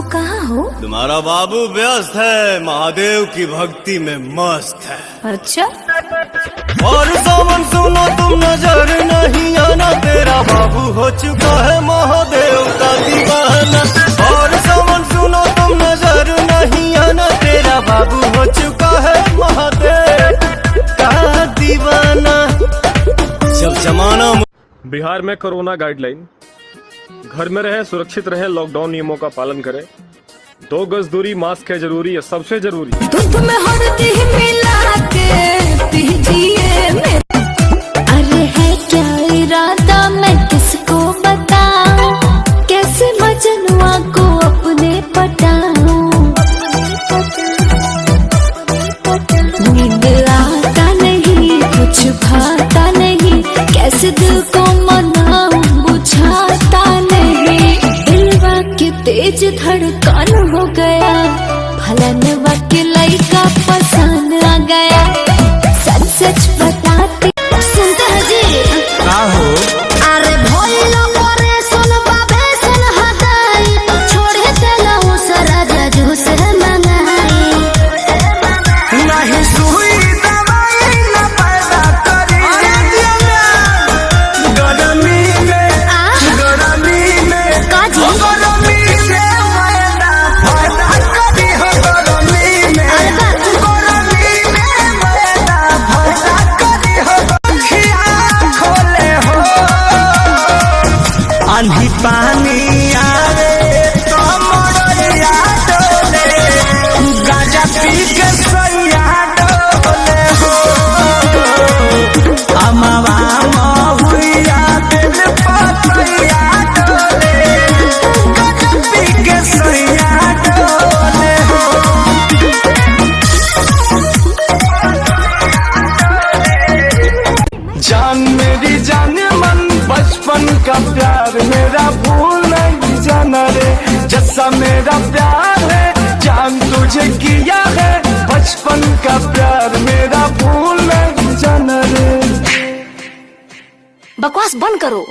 बाबू कहाँ हो? तुम्हारा बाबू व्यस्त है, महादेव की भक्ति में मस्त है। अच्छा, और सावन सुनो तुम नजर नहीं आना, तेरा बाबू हो चुका है महादेव का दीवाना। और सावन सुनो तुम नजर नहीं आना, तेरा बाबू हो चुका है महादेव का दीवाना। जब जमाना बिहार में कोरोना गाइडलाइन, घर में रहे, सुरक्षित रहे, लॉकडाउन नियमों का पालन करें, 2 गज दूरी, मास्क है जरूरी, है सबसे जरूरी। दूध में हल्दी मिला के पीजिए मेरे। अरे है क्या इरादा, मैं किसको बताऊं, कैसे मजनुआ को अपने पटाऊं। नींद आता नहीं, कुछ भाता नहीं, कैसे दिल को मनाऊं बुझाता नहीं। दिलवा के तेज धड़कन हो गया, भलनवा के लइका पसंद आ गया। सच सच बताती सुनते हैं जी का हो। अरे भोलो करे सुन बाबे सुन हटाई, छोड़े चला उस राजा जो से मनाई। नहीं सुई दवाई न पैदा करी, गरमी में काजी गरमी में मैदा पैदा करी हो, गरमी में मैदा पैदा करी हो। खिया खोले हो, आंधी पानी आवे तो मोरया डोले, गाजा पी के सैया डोले हो। अमवा महुआ दिल पतैया डोले, गाजा पी के सैया डोले हो। जान मेरी जान मन बचपन का प्यार मेरा भूल नहीं जाना रे। जैसा मेरा प्यार है जान तुझे किया है, बचपन का प्यार मेरा भूल नहीं जाना रे। बकवास बंद करो।